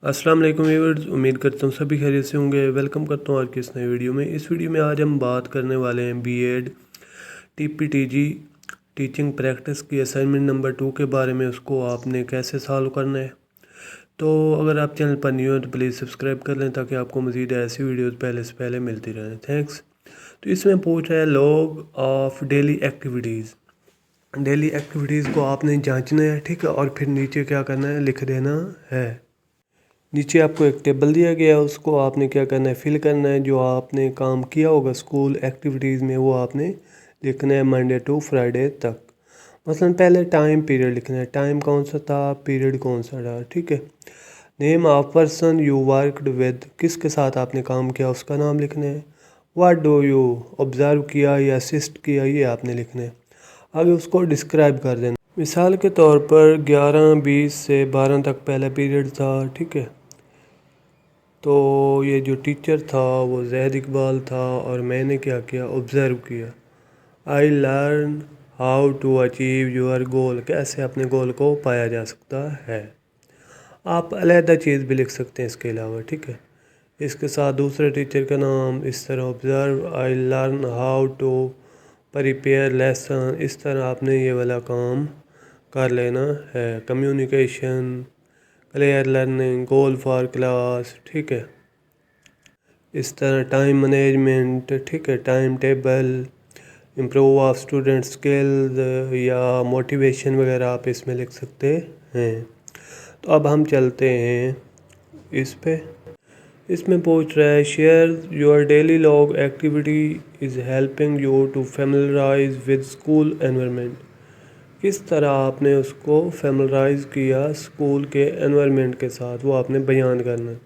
अस्सलाम वालेकुम व्यूअर्स, उम्मीद करता हूँ सभी खैरियत से होंगे। वेलकम करता हूँ आज की इस नई वीडियो में। इस वीडियो में आज हम बात करने वाले हैं बीएड टीपीटीजी टीचिंग प्रैक्टिस की असाइनमेंट नंबर 2 के बारे में। उसको आपने कैसे सॉल्व करना है। तो अगर आप चैनल पर न्यू हैं तो प्लीज़ सब्सक्राइब कर लें ताकि आपको मज़ीद ऐसी वीडियोज़ पहले से पहले मिलती रहें। थैंक्स। तो इसमें पूछ रहा है log of daily activities. Daily activities को आपने जांचना है, ठीक है, और फिर नीचे क्या करना है, लिख देना है। नीचे आपको एक टेबल दिया गया है, उसको आपने क्या करना है, फिल करना है। जो आपने काम किया होगा स्कूल एक्टिविटीज़ में वो आपने लिखना है मंडे टू फ्राइडे तक। मसलन पहले टाइम पीरियड लिखना है, टाइम कौन सा था, पीरियड कौन सा था, ठीक है। Name of person you worked with, किसके साथ आपने काम किया उसका नाम लिखना है। व्हाट डू यू ऑब्ज़र्व किया या असिस्ट किया, ये आपने लिखना है। आगे उसको डिस्क्राइब कर देना। मिसाल के तौर पर 11:20 से 12 तक पहला पीरियड था, ठीक है। तो ये जो टीचर था वो ज़ैद इकबाल था और मैंने क्या किया, ऑब्ज़र्व किया। I learn how to achieve your goal, कैसे अपने गोल को पाया जा सकता है। आप अलहदा चीज़ भी लिख सकते हैं इसके अलावा, ठीक है। इसके साथ दूसरे टीचर का नाम इस तरह, observe I learn how to prepare lesson, इस तरह आपने ये वाला काम कर लेना है। Communication, clear learning, goal for class, ठीक है। इस तरह टाइम मैनेजमेंट, ठीक है, time table, improve of student skills या मोटिवेशन वगैरह आप इसमें लिख सकते हैं। तो अब हम चलते हैं इस पे। इसमें पूछ रहा है share your daily log activity is helping you to familiarise with school environment, किस तरह आपने उसको फेमिलराइज किया स्कूल के एनवायरनमेंट के साथ, वो आपने बयान करना है।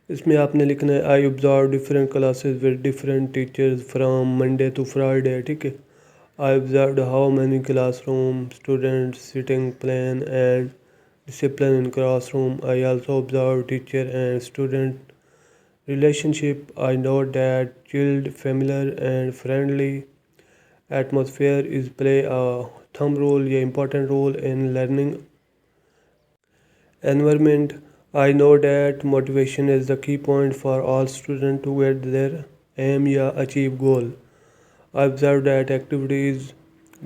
इसमें आपने लिखना है I observe different classes with different teachers from Monday to Friday, ठीक है। I observe how many classroom students sitting plan and discipline in classroom. I also observe teacher and student relationship. I know that chilled, familiar and friendly atmosphere is play a thumb role या important role in learning environment. I know that motivation is the key point for all students to get their aim या achieve goal. I observe that activities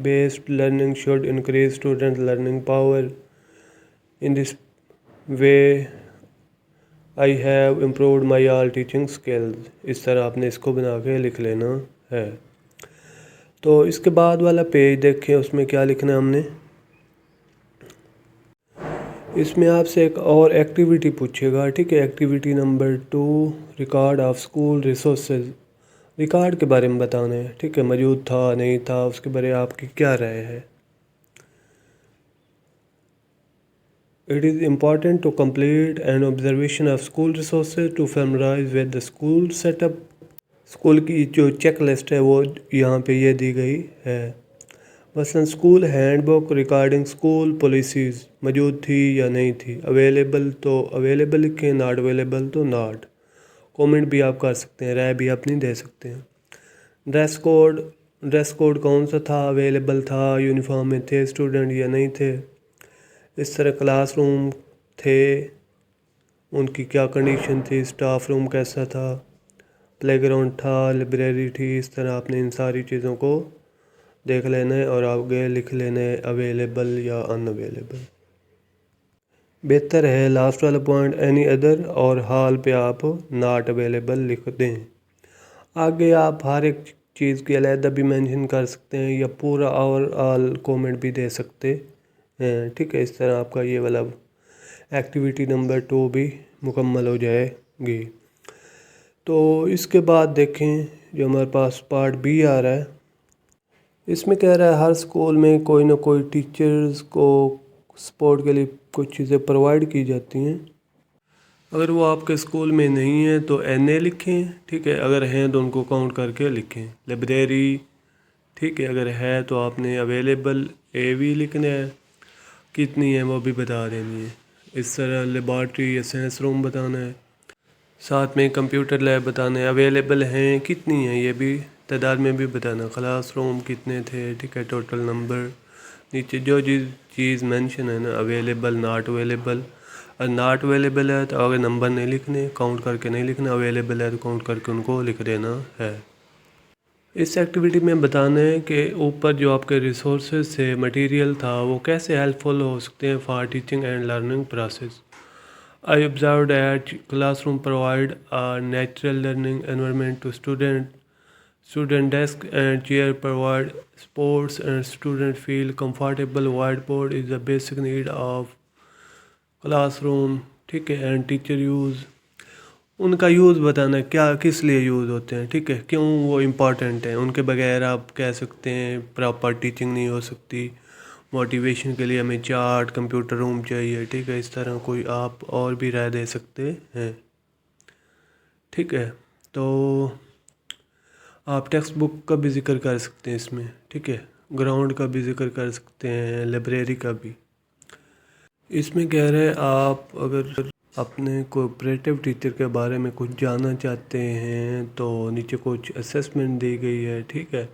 based learning should increase student learning power. In this way I have improved my all teaching skills, इस तरह आपने इसको बना के लिख लेना है। तो इसके बाद वाला पेज देखें, उसमें क्या लिखना है हमने। इसमें आपसे एक और एक्टिविटी पूछेगा, ठीक है। Activity number 2, record of school resources, record के बारे में बताना है, ठीक है। मौजूद था नहीं था, उसके बारे में आपकी क्या राय है। It is important to complete an observation of school resources to familiarize with the school setup. School की जो चेक लिस्ट है वो यहाँ पे ये दी गई है। मसलन school handbook regarding school policies मौजूद थी या नहीं थी। अवेलेबल तो अवेलेबल लिखें, नॉट अवेलेबल तो नॉट। कमेंट भी आप कर सकते हैं, राय भी अपनी दे सकते हैं। ड्रेस कोड कौन सा था, अवेलेबल था, यूनिफॉर्म में थे स्टूडेंट या नहीं थे। इस तरह क्लासरूम थे, उनकी क्या कंडीशन थी, स्टाफ रूम कैसा था, प्लेग्राउंड था, लाइब्रेरी थी। इस तरह आपने इन सारी चीज़ों को देख लेना है और आगे लिख लेना है अवेलेबल या अनअवेलेबल। बेहतर है लास्ट वाला पॉइंट एनी अदर और हाल पे आप नॉट अवेलेबल लिख दें। आगे आप हर एक चीज़ की अलहदा भी मेंशन कर सकते हैं या पूरा और ऑल कमेंट भी दे सकते हैं, ठीक है। इस तरह आपका ये वाला एक्टिविटी नंबर 2 भी मुकम्मल हो जाएगी। तो इसके बाद देखें जो हमारे पास पार्ट बी आ रहा है। इसमें कह रहा है हर स्कूल में कोई ना कोई टीचर्स को सपोर्ट के लिए कुछ चीज़ें प्रोवाइड की जाती हैं। अगर वो आपके स्कूल में नहीं है तो NA लिखें, ठीक है। अगर हैं तो उनको काउंट करके लिखें। लाइब्रेरी, ठीक है, अगर है तो आपने अवेलेबल AV लिखना है, कितनी है वो भी बता देनी है। इस तरह लेबॉर्ट्री या साइंस रूम बताना है, साथ में कंप्यूटर लैब बताना है। अवेलेबल हैं कितनी हैं ये भी तादाद में भी बताना। क्लास रूम कितने थे, ठीक है, टोटल नंबर। नीचे जो चीज़ मेंशन है ना, available not available, not available है तो अगर नंबर नहीं लिखने, काउंट करके नहीं लिखना, अवेलेबल है तो काउंट करके उनको लिख देना है। इस एक्टिविटी में बताना है कि ऊपर जो आपके रिसोर्सेज से मटेरियल था वो कैसे हेल्पफुल हो सकते हैं for teaching and learning process. I observed that classroom provide a natural learning environment to student. Student desk and chair provide sports and student feel comfortable. Whiteboard is a basic need of classroom. ठीक है, and teacher use, उनका use बताना क्या किस लिए use होते हैं, ठीक है, क्यों वो इम्पॉर्टेंट हैं, उनके बगैर आप कह सकते हैं प्रॉपर टीचिंग नहीं हो सकती। मोटिवेशन के लिए हमें चार्ट, कंप्यूटर रूम चाहिए, ठीक है, इस तरह कोई आप और भी राय दे सकते हैं। ठीक है, तो आप टेक्स्ट बुक का भी जिक्र कर सकते हैं इसमें, ठीक है, ग्राउंड का भी जिक्र कर सकते हैं, लाइब्रेरी का भी। इसमें कह रहे हैं आप अगर अपने कोऑपरेटिव टीचर के बारे में कुछ जानना चाहते हैं तो नीचे कुछ असेसमेंट दी गई है, ठीक है।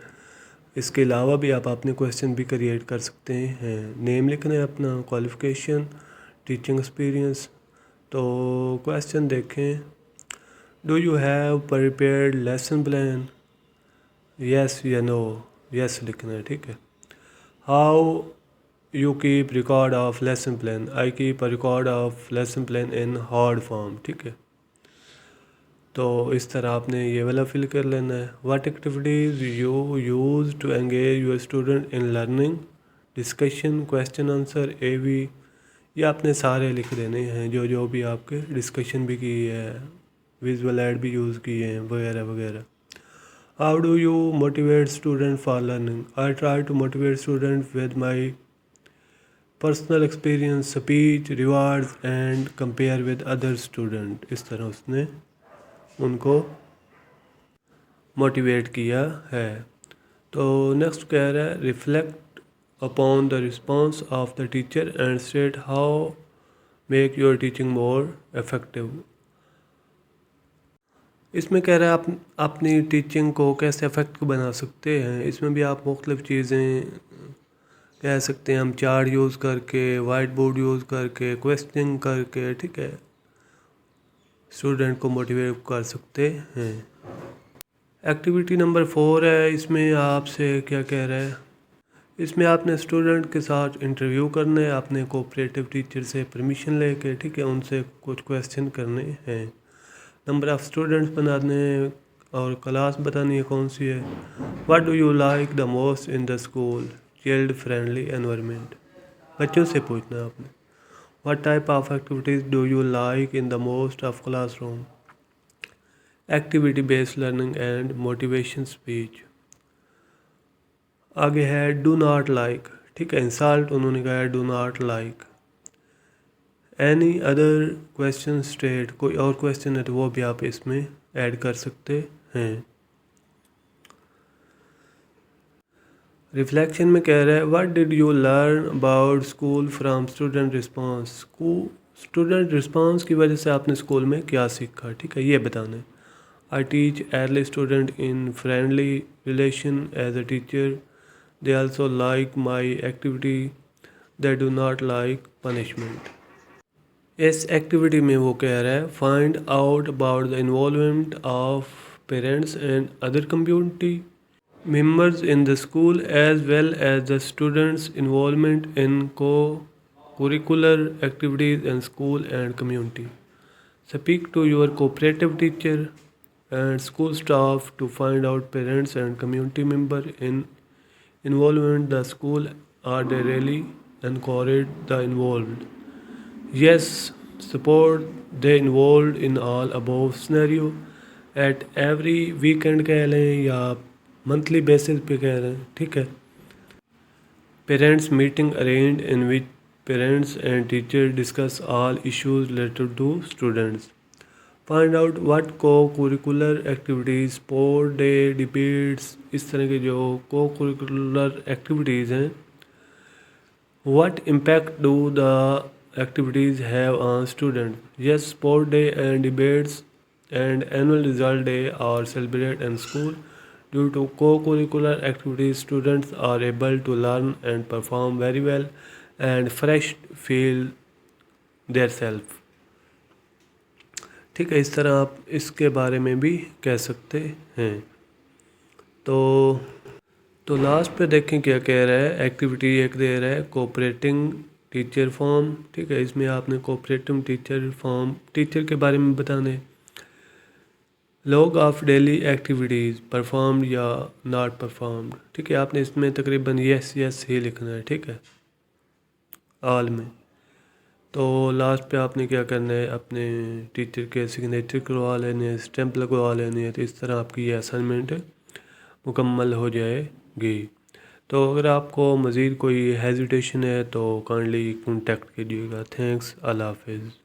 इसके अलावा भी आप अपने क्वेश्चन भी क्रिएट कर सकते हैं। नेम लिखना है अपना, क्वालिफ़िकेशन, टीचिंग एक्सपीरियंस। तो क्वेश्चन देखें, do you have prepared lesson plan, yes या नो, यस लिखना है, ठीक है। How you keep record of lesson plan, I keep a record of lesson plan in hard form, ठीक है। तो इस तरह आपने ये वाला फिल कर लेना है। What activities you use to engage your student in learning, discussion, question answer, AV, ये आपने सारे लिख देने हैं जो जो भी आपके डिस्कशन भी की है, विजुअल ऐड भी यूज़ किए हैं वगैरह वगैरह। How do you motivate student for learning, I try to motivate student with my personal experience, speech, rewards and compare with other student. इस तरह उसने उनको मोटिवेट किया है। तो नेक्स्ट कह रहा है, reflect upon the response of the teacher and state how make your teaching more effective. इसमें कह रहा है आप अपनी टीचिंग को कैसे इफेक्टिव बना सकते हैं। इसमें भी आप मुख्तलिफ़ चीज़ें कह सकते हैं, हम चार्ट यूज़ करके, वाइट बोर्ड यूज़ करके, क्वेश्चनिंग करके, ठीक है, स्टूडेंट को मोटिवेट कर सकते हैं। एक्टिविटी नंबर 4 है, इसमें आपसे क्या कह रहा है, इसमें आपने स्टूडेंट के साथ इंटरव्यू करना है, आपने कोऑपरेटिव टीचर से परमिशन लेके, ठीक है, उनसे कुछ क्वेश्चन करने हैं। नंबर ऑफ़ स्टूडेंट्स बनाने हैं और क्लास बतानी है कौन सी है। What do you like the most in the school, child friendly environment, बच्चों से पूछना है आपने। What type of activities do you like in the most of classroom, activity based learning and motivation speech. आगे है डू नॉट लाइक, ठीक है, insult उन्होंने कहा है do not like. Any other question state, कोई और क्वेश्चन है तो वो भी आप इसमें ऐड कर सकते हैं। रिफ्लेक्शन में कह रहा है, what did you learn about school from student response, student response की वजह से आपने स्कूल में क्या सीखा, ठीक है, ये बताना है। I teach early student in friendly relation as a teacher, they also like my activity, they do not like punishment. इस एक्टिविटी में वो कह रहा है, find out about the involvement of parents and other community members in the school as well as the students' involvement in co-curricular activities in school and community. Speak to your cooperative teacher and school staff to find out parents and community member in involvement. The school are they really encourage the involved? Yes, support they involved in all above scenario. At every weekend कह लें या monthly basis पे कह रहे हैं, ठीक है। Parents meeting arrange in which parents and teacher discuss all issues related to students. Find out what cocurricular activities, sport day, debates, इस तरह के जो को करिकुलर एक्टिविटीज़ हैं, what impact do the activities have on students. Yes, sport day and debates and annual result day are celebrated in school. Due to co-curricular activities, students are able to learn and perform very well and fresh feel their self. ठीक है, इस तरह आप इसके बारे में भी कह सकते हैं। तो लास्ट पे देखें क्या कह रहा है। एक्टिविटी एक दे रहा है कोऑपरेटिंग टीचर फॉर्म। ठीक है, इसमें आपने कोऑपरेटिव टीचर फॉर्म, टीचर के बारे में बताना है। Log of daily activities performed या नॉट परफॉर्म्ड। ठीक है, आपने इसमें तकरीबन यस यस ही लिखना है। ठीक है, ऑल में। तो लास्ट पे आपने क्या करना है, अपने टीचर के सिग्नेचर करवा लेने हैं, स्टैंप लगवा लेने हैं। तो इस तरह आपकी ये असाइनमेंट मुकम्मल हो जाएगी। तो अगर आपको मज़ीद कोई हेजिटेशन है तो काइंडली कॉन्टेक्ट कीजिएगा। थैंक्स, अल्लाह हाफिज़।